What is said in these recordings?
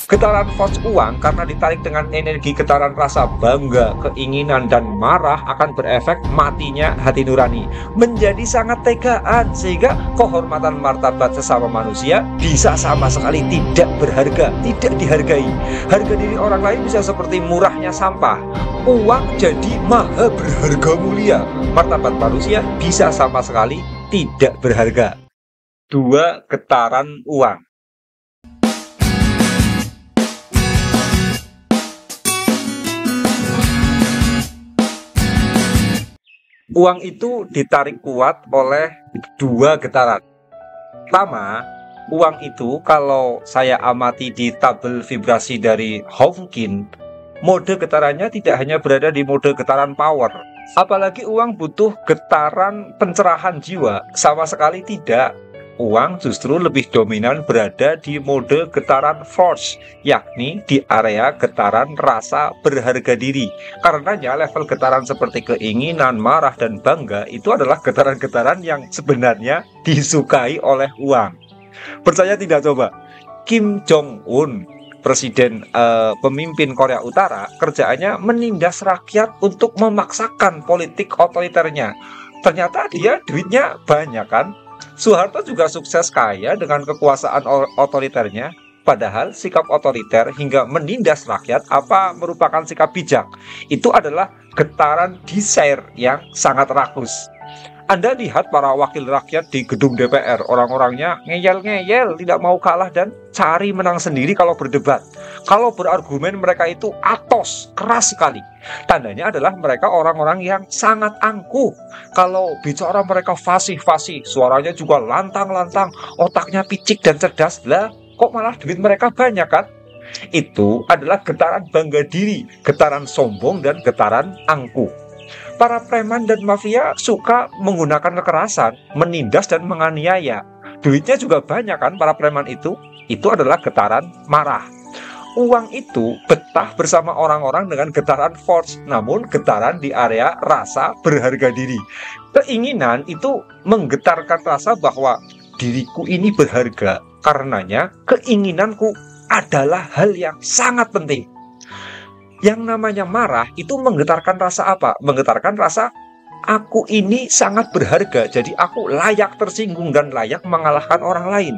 Getaran force uang karena ditarik dengan energi getaran rasa bangga, keinginan, dan marah akan berefek matinya hati nurani menjadi sangat tegaan, sehingga kehormatan martabat sesama manusia bisa sama sekali tidak berharga, tidak dihargai. Harga diri orang lain bisa seperti murahnya sampah. Uang jadi maha berharga mulia. Martabat manusia bisa sama sekali tidak berharga. Dua getaran uang. Uang itu ditarik kuat oleh dua getaran. Pertama, uang itu kalau saya amati di tabel vibrasi dari Hawking, mode getarannya tidak hanya berada di mode getaran power. Apalagi uang butuh getaran pencerahan jiwa, sama sekali tidak. Uang justru lebih dominan berada di mode getaran force, yakni di area getaran rasa berharga diri. Karenanya level getaran seperti keinginan, marah, dan bangga itu adalah getaran-getaran yang sebenarnya disukai oleh uang. Percaya tidak coba? Kim Jong-un, presiden pemimpin Korea Utara, kerjaannya menindas rakyat untuk memaksakan politik otoriternya. Ternyata dia duitnya banyak kan? Soeharto juga sukses kaya dengan kekuasaan otoriternya, padahal sikap otoriter hingga menindas rakyat apa merupakan sikap bijak. Itu adalah getaran desire yang sangat rakus. Anda lihat para wakil rakyat di gedung DPR, orang-orangnya ngeyel-ngeyel, tidak mau kalah dan cari menang sendiri kalau berdebat. Kalau berargumen mereka itu atos, keras sekali. Tandanya adalah mereka orang-orang yang sangat angkuh. Kalau bicara mereka fasih-fasih, suaranya juga lantang-lantang, otaknya picik dan cerdas. Lah, kok malah duit mereka banyak kan? Itu adalah getaran bangga diri, getaran sombong, dan getaran angkuh. Para preman dan mafia suka menggunakan kekerasan, menindas dan menganiaya. Duitnya juga banyak kan para preman itu. Itu adalah getaran marah. Uang itu betah bersama orang-orang dengan getaran force, namun getaran di area rasa berharga diri. Keinginan itu menggetarkan rasa bahwa diriku ini berharga. Karenanya keinginanku adalah hal yang sangat penting. Yang namanya marah itu menggetarkan rasa apa? Menggetarkan rasa aku ini sangat berharga, jadi aku layak tersinggung dan layak mengalahkan orang lain.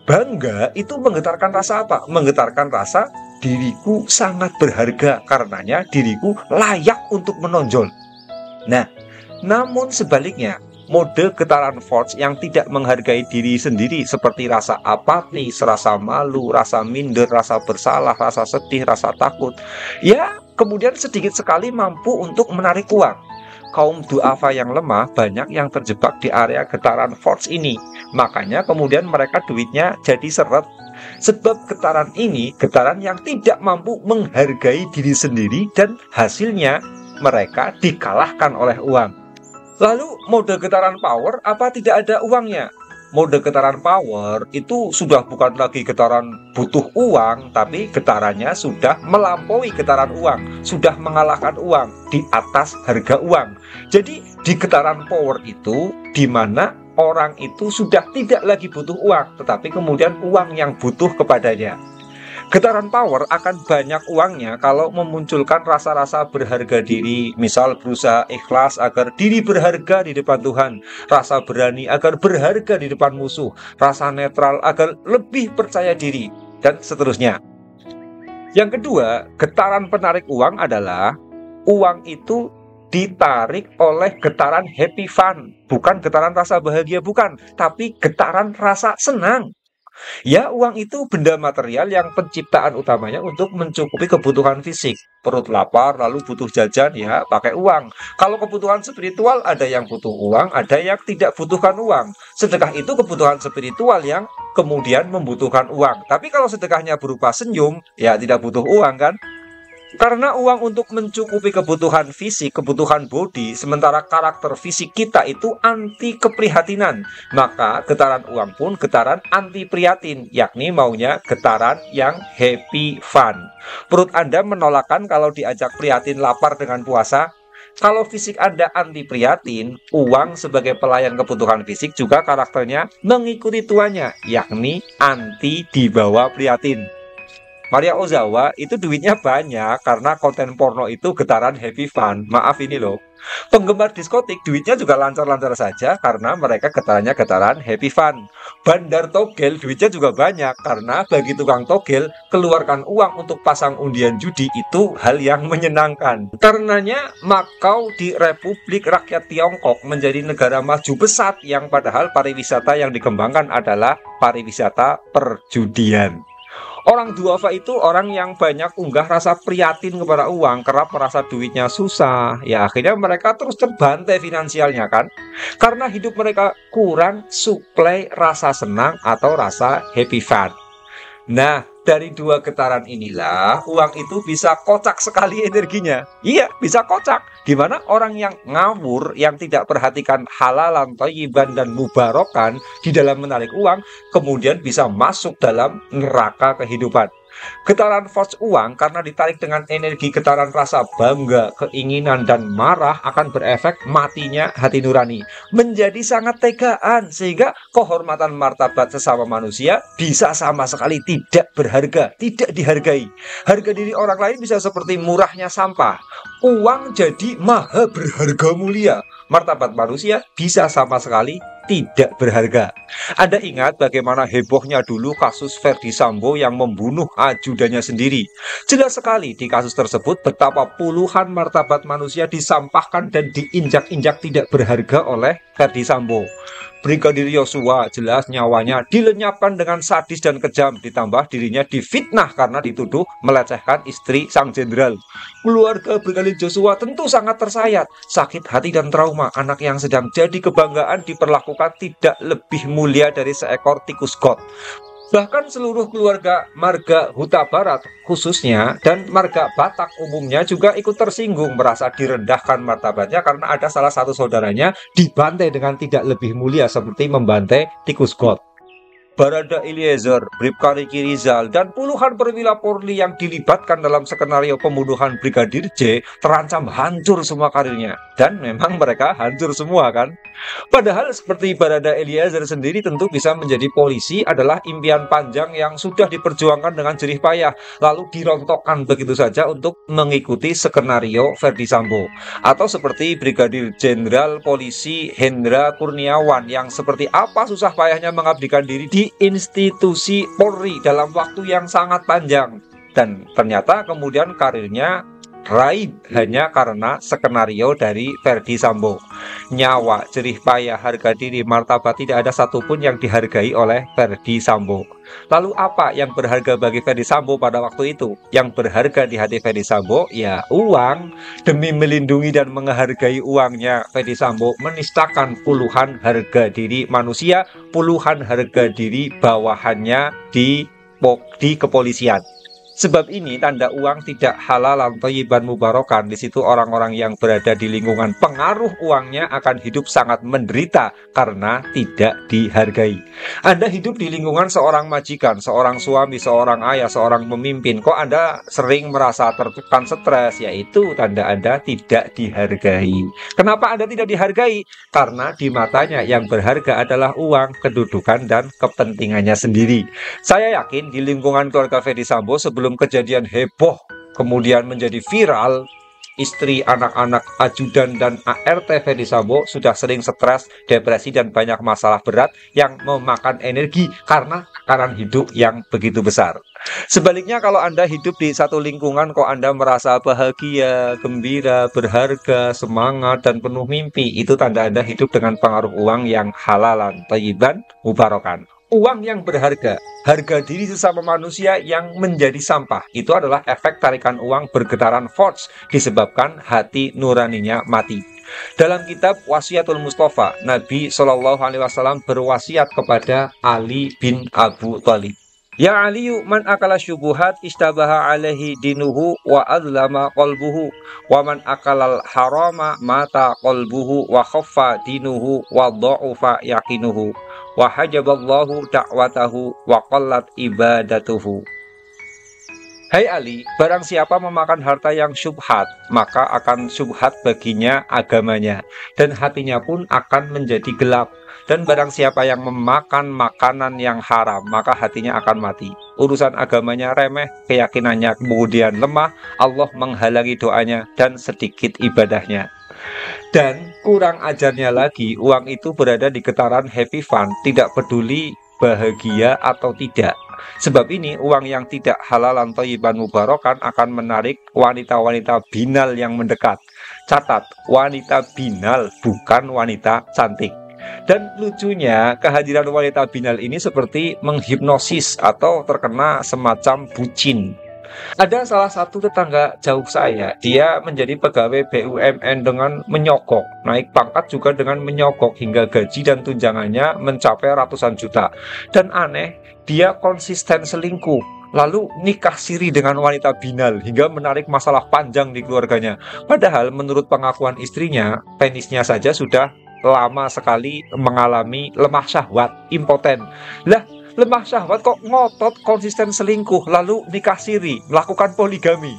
Bangga itu menggetarkan rasa apa? Menggetarkan rasa diriku sangat berharga, karenanya diriku layak untuk menonjol. Nah, namun sebaliknya, mode getaran force yang tidak menghargai diri sendiri seperti rasa apatis, rasa malu, rasa minder, rasa bersalah, rasa sedih, rasa takut, ya kemudian sedikit sekali mampu untuk menarik uang. Kaum duafa yang lemah banyak yang terjebak di area getaran force ini. Makanya kemudian mereka duitnya jadi seret. Sebab getaran ini getaran yang tidak mampu menghargai diri sendiri dan hasilnya mereka dikalahkan oleh uang. Lalu mode getaran power apa tidak ada uangnya? Mode getaran power itu sudah bukan lagi getaran butuh uang, tapi getarannya sudah melampaui getaran uang, sudah mengalahkan uang di atas harga uang. Jadi di getaran power itu di mana orang itu sudah tidak lagi butuh uang, tetapi kemudian uang yang butuh kepadanya. Getaran power akan banyak uangnya kalau memunculkan rasa-rasa berharga diri, misal berusaha ikhlas agar diri berharga di depan Tuhan, rasa berani agar berharga di depan musuh, rasa netral agar lebih percaya diri, dan seterusnya. Yang kedua, getaran penarik uang adalah uang itu ditarik oleh getaran happy fun, bukan getaran rasa bahagia, bukan, tapi getaran rasa senang. Ya, uang itu benda material yang penciptaan utamanya untuk mencukupi kebutuhan fisik. Perut lapar, lalu butuh jajan, ya pakai uang. Kalau kebutuhan spiritual, ada yang butuh uang, ada yang tidak butuhkan uang. Sedekah itu kebutuhan spiritual yang kemudian membutuhkan uang. Tapi kalau sedekahnya berupa senyum, ya tidak butuh uang kan? Karena uang untuk mencukupi kebutuhan fisik, kebutuhan body, sementara karakter fisik kita itu anti keprihatinan. Maka getaran uang pun getaran anti prihatin, yakni maunya getaran yang happy fun. Perut Anda menolakkan kalau diajak prihatin lapar dengan puasa. Kalau fisik Anda anti prihatin, uang sebagai pelayan kebutuhan fisik juga karakternya mengikuti tuannya, yakni anti dibawa prihatin. Maria Ozawa itu duitnya banyak karena konten porno itu getaran happy fun. Maaf ini loh. Penggemar diskotik duitnya juga lancar-lancar saja karena mereka getarannya getaran happy fun. Bandar togel duitnya juga banyak karena bagi tukang togel keluarkan uang untuk pasang undian judi itu hal yang menyenangkan. Karenanya Makau di Republik Rakyat Tiongkok menjadi negara maju pesat yang padahal pariwisata yang dikembangkan adalah pariwisata perjudian. Orang duafa itu orang yang banyak unggah rasa prihatin kepada uang, kerap merasa duitnya susah. Ya akhirnya mereka terus terbantai finansialnya kan. Karena hidup mereka kurang suplai rasa senang atau rasa happy fun. Nah, dari dua getaran inilah uang itu bisa kocak sekali energinya. Iya, bisa kocak. Gimana orang yang ngawur, yang tidak perhatikan halalan, thayyiban, dan mubarokan di dalam menarik uang, kemudian bisa masuk dalam neraka kehidupan. Getaran force uang karena ditarik dengan energi getaran rasa bangga, keinginan, dan marah akan berefek matinya hati nurani. Menjadi sangat tegaan sehingga kehormatan martabat sesama manusia bisa sama sekali tidak berharga, tidak dihargai. Harga diri orang lain bisa seperti murahnya sampah. Uang jadi maha berharga mulia. Martabat manusia bisa sama sekali tidak berharga. Anda ingat bagaimana hebohnya dulu kasus Ferdy Sambo yang membunuh ajudannya sendiri. Jelas sekali di kasus tersebut betapa puluhan martabat manusia disampahkan dan diinjak-injak tidak berharga oleh Ferdy Sambo. Brigadir Yosua jelas nyawanya dilenyapkan dengan sadis dan kejam, ditambah dirinya difitnah karena dituduh melecehkan istri sang jenderal. Keluarga Brigadir Yosua tentu sangat tersayat, sakit hati dan trauma. Anak yang sedang jadi kebanggaan diperlakukan tidak lebih mulia dari seekor tikus got. Bahkan seluruh keluarga marga Huta Barat khususnya dan marga Batak umumnya juga ikut tersinggung, merasa direndahkan martabatnya karena ada salah satu saudaranya dibantai dengan tidak lebih mulia seperti membantai tikus got. Barada Eliezer, Bribka Riki Rizal, dan puluhan perwira Polri yang dilibatkan dalam skenario pembunuhan Brigadir J terancam hancur semua karirnya. Dan memang mereka hancur semua kan? Padahal seperti Barada Eliezer sendiri tentu bisa menjadi polisi adalah impian panjang yang sudah diperjuangkan dengan jerih payah, lalu dirontokkan begitu saja untuk mengikuti skenario Ferdy Sambo. Atau seperti Brigadir Jenderal Polisi Hendra Kurniawan yang seperti apa susah payahnya mengabdikan diri di institusi Polri dalam waktu yang sangat panjang. Dan ternyata kemudian karirnya raib hanya karena skenario dari Ferdy Sambo. Nyawa, jerih payah, harga diri, martabat tidak ada satupun yang dihargai oleh Ferdy Sambo. Lalu apa yang berharga bagi Ferdy Sambo pada waktu itu? Yang berharga di hati Ferdy Sambo ya uang. Demi melindungi dan menghargai uangnya, Ferdy Sambo menistakan puluhan harga diri manusia, puluhan harga diri bawahannya di kepolisian. Sebab ini tanda uang tidak halal thayyiban mubarokan. Di situ orang-orang yang berada di lingkungan pengaruh uangnya akan hidup sangat menderita karena tidak dihargai. Anda hidup di lingkungan seorang majikan, seorang suami, seorang ayah, seorang pemimpin. Kok Anda sering merasa tertekan, stres? Yaitu tanda Anda tidak dihargai. Kenapa Anda tidak dihargai? Karena di matanya yang berharga adalah uang, kedudukan, dan kepentingannya sendiri. Saya yakin di lingkungan keluarga Ferdy Sambo sebelum kejadian heboh kemudian menjadi viral, istri, anak-anak, ajudan, dan ART Ferdy Sambo sudah sering stres, depresi, dan banyak masalah berat yang memakan energi karena tekanan hidup yang begitu besar. Sebaliknya kalau Anda hidup di satu lingkungan kok Anda merasa bahagia, gembira, berharga, semangat, dan penuh mimpi, itu tanda Anda hidup dengan pengaruh uang yang halalan, thayyiban, mubarokan. Uang yang berharga, harga diri sesama manusia yang menjadi sampah, itu adalah efek tarikan uang bergetaran force disebabkan hati nuraninya mati. Dalam kitab Wasiatul Mustafa, Nabi SAW berwasiat kepada Ali bin Abu Thalib. Ya Aliyu, man akala syubuhat istabaha alaihi dinuhu wa adlama qalbuhu, wa man akalal harama mata qalbuhu wa khaffa dinuhu wa dha'ufa yaqinuhu, wa hajaballahu da'watahu wa qallat ibadatuhu. Hai Ali, barang siapa memakan harta yang syubhat, maka akan syubhat baginya agamanya, dan hatinya pun akan menjadi gelap. Dan barang siapa yang memakan makanan yang haram, maka hatinya akan mati. Urusan agamanya remeh, keyakinannya kemudian lemah, Allah menghalangi doanya dan sedikit ibadahnya. Dan kurang ajarnya lagi, uang itu berada di getaran happy fun, tidak peduli bahagia atau tidak. Sebab ini uang yang tidak halalan thayyiban mubarakan akan menarik wanita-wanita binal yang mendekat. Catat, wanita binal bukan wanita cantik. Dan lucunya kehadiran wanita binal ini seperti menghipnosis atau terkena semacam bucin. Ada salah satu tetangga jauh saya, dia menjadi pegawai BUMN dengan menyogok, naik pangkat juga dengan menyogok hingga gaji dan tunjangannya mencapai ratusan juta. Dan aneh, dia konsisten selingkuh, lalu nikah siri dengan wanita binal hingga menarik masalah panjang di keluarganya. Padahal menurut pengakuan istrinya, penisnya saja sudah lama sekali mengalami lemah syahwat, impoten. Lah, lemah syahwat kok ngotot konsisten selingkuh, lalu nikah siri, melakukan poligami.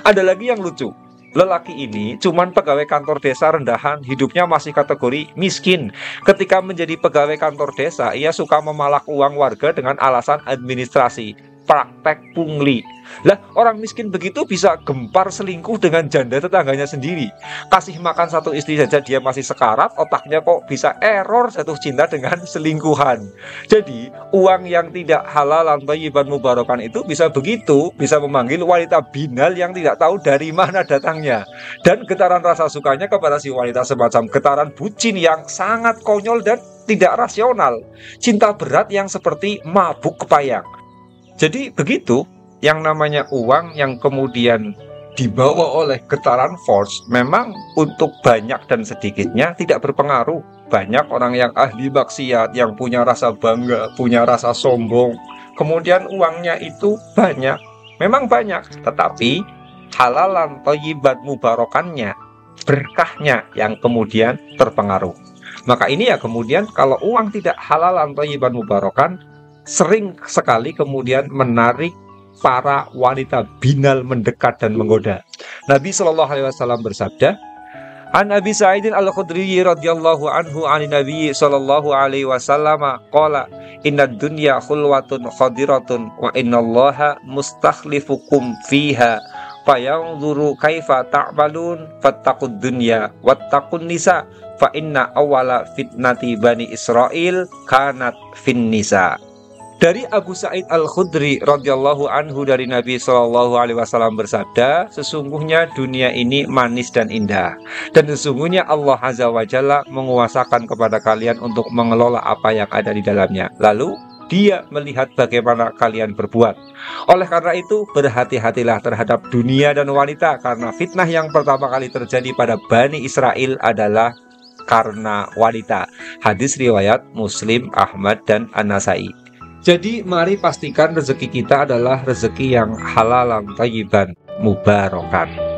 Ada lagi yang lucu. Lelaki ini cuman pegawai kantor desa rendahan, hidupnya masih kategori miskin. Ketika menjadi pegawai kantor desa, ia suka memalak uang warga dengan alasan administrasi, praktek pungli. Lah, orang miskin begitu bisa gempar selingkuh dengan janda tetangganya sendiri. Kasih makan satu istri saja dia masih sekarat, otaknya kok bisa error jatuh cinta dengan selingkuhan. Jadi, uang yang tidak halalan thayyiban mubarakan itu bisa begitu, bisa memanggil wanita binal yang tidak tahu dari mana datangnya. Dan getaran rasa sukanya kepada si wanita semacam getaran bucin yang sangat konyol dan tidak rasional. Cinta berat yang seperti mabuk kepayang. Jadi begitu, yang namanya uang yang kemudian dibawa oleh getaran force memang untuk banyak dan sedikitnya tidak berpengaruh. Banyak orang yang ahli maksiat, yang punya rasa bangga, punya rasa sombong, kemudian uangnya itu banyak, memang banyak, tetapi halalan thayyiban mubarakannya, berkahnya yang kemudian terpengaruh. Maka ini ya kemudian kalau uang tidak halalan thayyiban mubarakan, sering sekali kemudian menarik para wanita binal mendekat dan menggoda. Nabi Shallallahu Alaihi Wasallam bersabda, An Abi Sa'idin Al-Khudri radhiyallahu anhu an Nabi Shallallahu Alaihi Wasallam qala inna dunya khulwatun khadiratun wa innallaha mustakhlifukum fiha fayanzuru kaifa ta'malun fattaqud dunya wattaqun nisa fa inna awwala fitnati bani Israil kanat fin nisa. Dari Abu Sa'id Al-Khudri radhiyallahu anhu dari Nabi Shallallahu Alaihi Wasallam bersabda, sesungguhnya dunia ini manis dan indah, dan sesungguhnya Allah Azza wa Jalla menguasakan kepada kalian untuk mengelola apa yang ada di dalamnya. Lalu Dia melihat bagaimana kalian berbuat. Oleh karena itu, berhati-hatilah terhadap dunia dan wanita, karena fitnah yang pertama kali terjadi pada Bani Israel adalah karena wanita. Hadis riwayat Muslim, Ahmad, dan An-Nasai. Jadi mari pastikan rezeki kita adalah rezeki yang halalan thayyiban mubarakan.